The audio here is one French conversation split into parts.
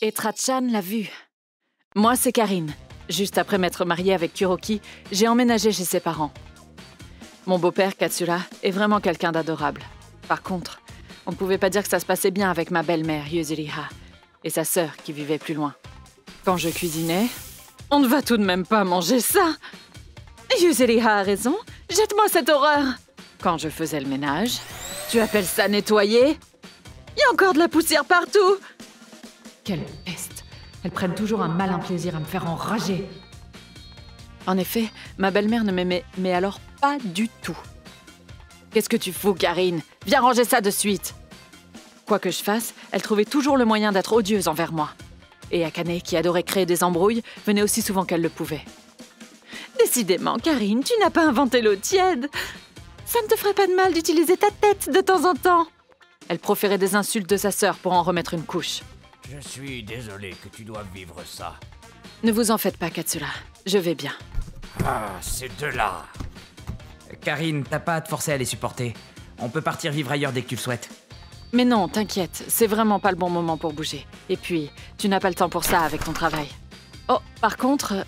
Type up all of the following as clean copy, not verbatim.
Et Trachan l'a vu. Moi, c'est Karine. Juste après m'être mariée avec Kuroki, j'ai emménagé chez ses parents. Mon beau-père, Katsura, est vraiment quelqu'un d'adorable. Par contre, on ne pouvait pas dire que ça se passait bien avec ma belle-mère, Yuzuriha, et sa sœur qui vivait plus loin. Quand je cuisinais, on ne va tout de même pas manger ça. Yuzuriha a raison, jette-moi cette horreur. Quand je faisais le ménage, tu appelles ça nettoyer? Il y a encore de la poussière partout. Quelle peste! Elles prennent toujours un malin plaisir à me faire enrager. En effet, ma belle-mère ne m'aimait, mais alors pas du tout. Qu'est-ce que tu fous, Karine? Viens ranger ça de suite. Quoi que je fasse, elle trouvait toujours le moyen d'être odieuse envers moi. Et Akane, qui adorait créer des embrouilles, venait aussi souvent qu'elle le pouvait. Décidément, Karine, tu n'as pas inventé l'eau tiède. Ça ne te ferait pas de mal d'utiliser ta tête de temps en temps. Elle proférait des insultes de sa sœur pour en remettre une couche. Je suis désolé que tu doives vivre ça. Ne vous en faites pas, Katsura. Je vais bien. Ah, ces deux-là. Karine, t'as pas à te forcer à les supporter. On peut partir vivre ailleurs dès que tu le souhaites. Mais non, t'inquiète, c'est vraiment pas le bon moment pour bouger. Et puis, tu n'as pas le temps pour ça avec ton travail. Oh, par contre,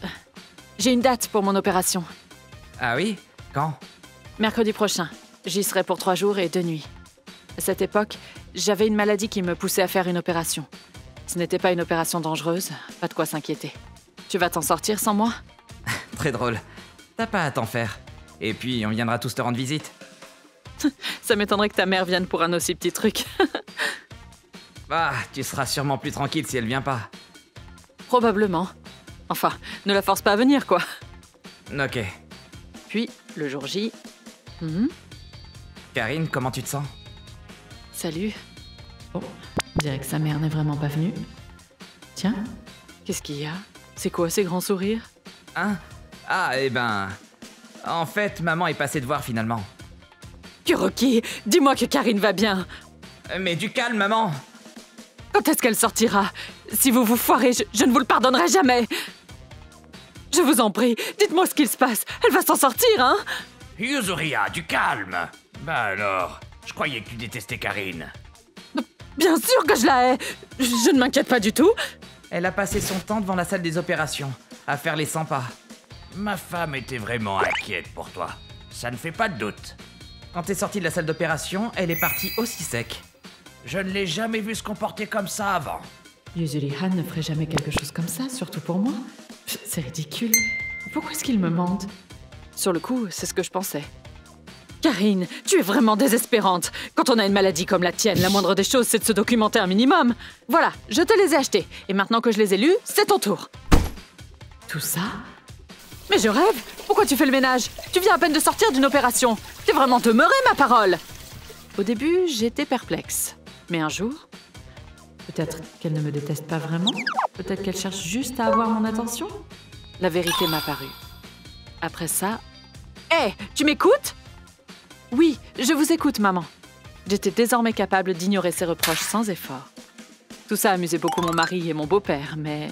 j'ai une date pour mon opération. Ah oui? Quand? Mercredi prochain. J'y serai pour 3 jours et 2 nuits. À cette époque, j'avais une maladie qui me poussait à faire une opération. Ce n'était pas une opération dangereuse, pas de quoi s'inquiéter. Tu vas t'en sortir sans moi? Très drôle. T'as pas à t'en faire. Et puis, on viendra tous te rendre visite. Ça m'étonnerait que ta mère vienne pour un aussi petit truc. Bah, tu seras sûrement plus tranquille si elle vient pas. Probablement. Enfin, ne la force pas à venir, quoi. Ok. Puis, le jour J... Karine, comment tu te sens? Salut. Oh, on dirait que sa mère n'est vraiment pas venue. Tiens, qu'est-ce qu'il y a? C'est quoi ces grands sourires? Hein? Ah, eh ben... En fait, maman est passée te voir finalement. Kuroki, dis-moi que Karine va bien. Mais du calme, maman! Quand est-ce qu'elle sortira? Si vous vous foirez, je ne vous le pardonnerai jamais. Je vous en prie, dites-moi ce qu'il se passe. Elle va s'en sortir, hein? Yuzuriha, du calme. Bah alors, je croyais que tu détestais Karine. Bien sûr que je la hais. Je ne m'inquiète pas du tout. Elle a passé son temps devant la salle des opérations, à faire les 100 pas. Ma femme était vraiment inquiète pour toi. Ça ne fait pas de doute. Quand t'es sorti de la salle d'opération, elle est partie aussi sec. Je ne l'ai jamais vue se comporter comme ça avant. Yuzuriha ne ferait jamais quelque chose comme ça, surtout pour moi. C'est ridicule. Pourquoi est-ce qu'il me mente? Sur le coup, c'est ce que je pensais. Karine, tu es vraiment désespérante. Quand on a une maladie comme la tienne, la moindre des choses, c'est de se documenter un minimum. Voilà, je te les ai achetés. Et maintenant que je les ai lus, c'est ton tour. Tout ça? Mais je rêve! Pourquoi tu fais le ménage? Tu viens à peine de sortir d'une opération. T'es vraiment demeurée, ma parole! Au début, j'étais perplexe. Mais un jour... Peut-être qu'elle ne me déteste pas vraiment? Peut-être qu'elle cherche juste à avoir mon attention? La vérité m'a paru. Après ça... Hé, tu m'écoutes? Oui, je vous écoute, maman. J'étais désormais capable d'ignorer ses reproches sans effort. Tout ça amusait beaucoup mon mari et mon beau-père, mais...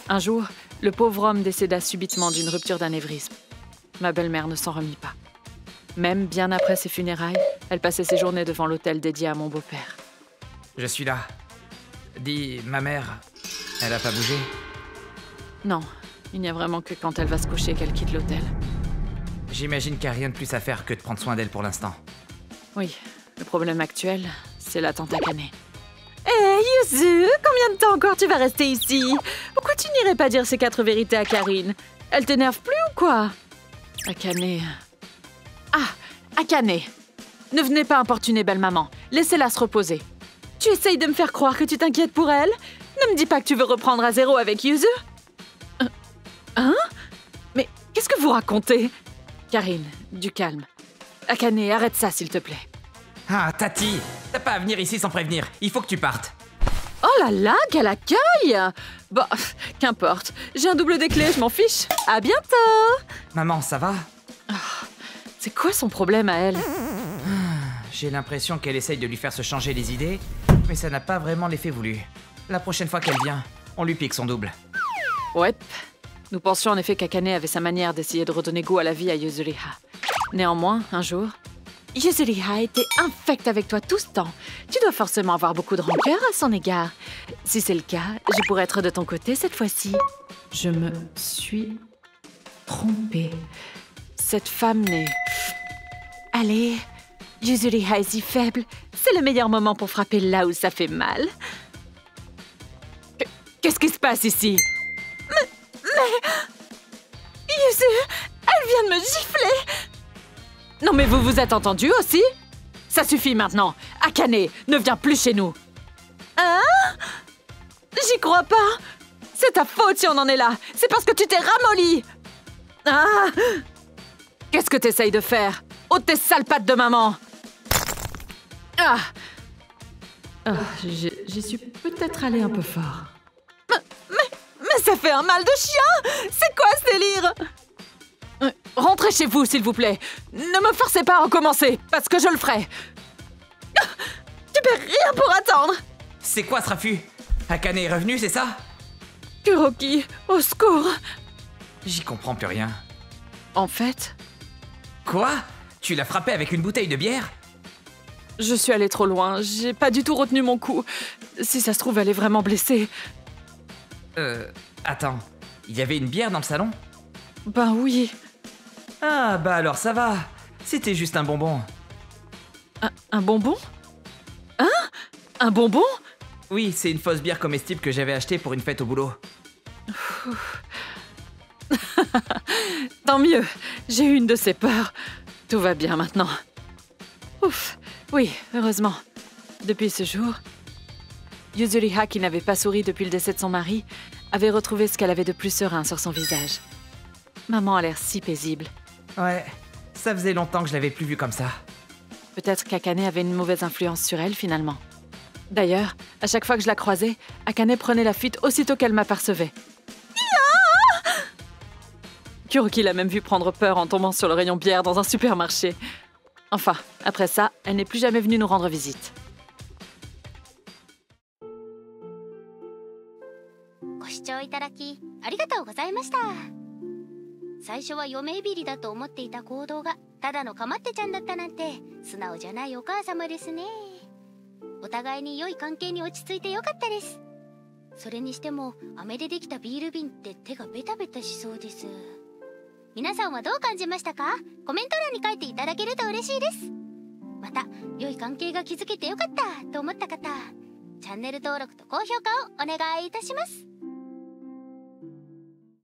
Un jour, le pauvre homme décéda subitement d'une rupture d'anévrisme. Ma belle-mère ne s'en remit pas. Même bien après ses funérailles, elle passait ses journées devant l'autel dédié à mon beau-père. Je suis là. Dis, ma mère, elle a pas bougé? Non, il n'y a vraiment que quand elle va se coucher qu'elle quitte l'hôtel. J'imagine qu'il n'y a rien de plus à faire que de prendre soin d'elle pour l'instant. Oui, le problème actuel, c'est la tante Akane. Hé, Yuzu, combien de temps encore tu vas rester ici? Pourquoi tu n'irais pas dire ces 4 vérités à Karine? Elle t'énerve plus ou quoi? Akane... Ah, Akane! Ne venez pas importuner belle-maman. Laissez-la se reposer. Tu essayes de me faire croire que tu t'inquiètes pour elle? Ne me dis pas que tu veux reprendre à zéro avec Yuzu? Hein? Mais qu'est-ce que vous racontez? Karine, du calme. Akane, arrête ça, s'il te plaît. Ah, Tati, t'as pas à venir ici sans prévenir. Il faut que tu partes. Oh là là, quel accueil! Bon, qu'importe. J'ai un double des clés, je m'en fiche. À bientôt! Maman, ça va? C'est quoi son problème à elle? J'ai l'impression qu'elle essaye de lui faire se changer les idées, mais ça n'a pas vraiment l'effet voulu. La prochaine fois qu'elle vient, on lui pique son double. Ouais. Nous pensions en effet qu'Akane avait sa manière d'essayer de redonner goût à la vie à Yuzuriha. Néanmoins, un jour, Yuzuriha a été infecte avec toi tout ce temps. Tu dois forcément avoir beaucoup de rancœur à son égard. Si c'est le cas, je pourrais être de ton côté cette fois-ci. Je me suis trompée. Cette femme n'est... Allez, Yuzuriha est si faible. C'est le meilleur moment pour frapper là où ça fait mal. Qu'est-ce qui se passe ici? Mais... Yuzu, elle vient de me gifler! Non mais vous vous êtes entendus aussi? Ça suffit maintenant. Akane, ne viens plus chez nous. Hein? J'y crois pas. C'est ta faute si on en est là. C'est parce que tu t'es ramolli. Ah! Qu'est-ce que t'essayes de faire? Ôte tes sales pattes de maman. Ah! J'y suis peut-être allée un peu fort. Mais ça fait un mal de chien! C'est quoi ce délire? Rentrez chez vous, s'il vous plaît. Ne me forcez pas à recommencer, parce que je le ferai. Tu peux rien pour attendre. C'est quoi ce raffut? Akane est revenu, c'est ça? Kuroki, au secours. J'y comprends plus rien. En fait... Quoi? Tu l'as frappé avec une bouteille de bière? Je suis allée trop loin, j'ai pas du tout retenu mon coup. Si ça se trouve, elle est vraiment blessée. Attends, il y avait une bière dans le salon? Ben oui. Ah, bah alors ça va. C'était juste un bonbon. Un bonbon? Hein? Un bonbon? Oui, c'est une fausse bière comestible que j'avais achetée pour une fête au boulot. Tant mieux, j'ai eu une de ces peurs. Tout va bien maintenant. Ouf, oui, heureusement. Depuis ce jour, Yuzuriha, qui n'avait pas souri depuis le décès de son mari, avait retrouvé ce qu'elle avait de plus serein sur son visage. Maman a l'air si paisible. Ouais, ça faisait longtemps que je l'avais plus vue comme ça. Peut-être qu'Akane avait une mauvaise influence sur elle, finalement. D'ailleurs, à chaque fois que je la croisais, Akane prenait la fuite aussitôt qu'elle m'apercevait. Kuroki l'a même vu prendre peur en tombant sur le rayon bière dans un supermarché. Enfin, après ça, elle n'est plus jamais venue nous rendre visite. ご視聴いただきありがとうございました。最初は嫁いびりだと思っていた行動がただのかまってちゃんだったなんて素直じゃないお母様ですね。お互いに良い関係に落ち着いてよかったです。それにしても飴でできたビール瓶って手がベタベタしそうです。皆さんはどう感じましたか？コメント欄に書いていただけると嬉しいです。また良い関係が築けてよかったと思った方、チャンネル登録と高評価をお願いいたします。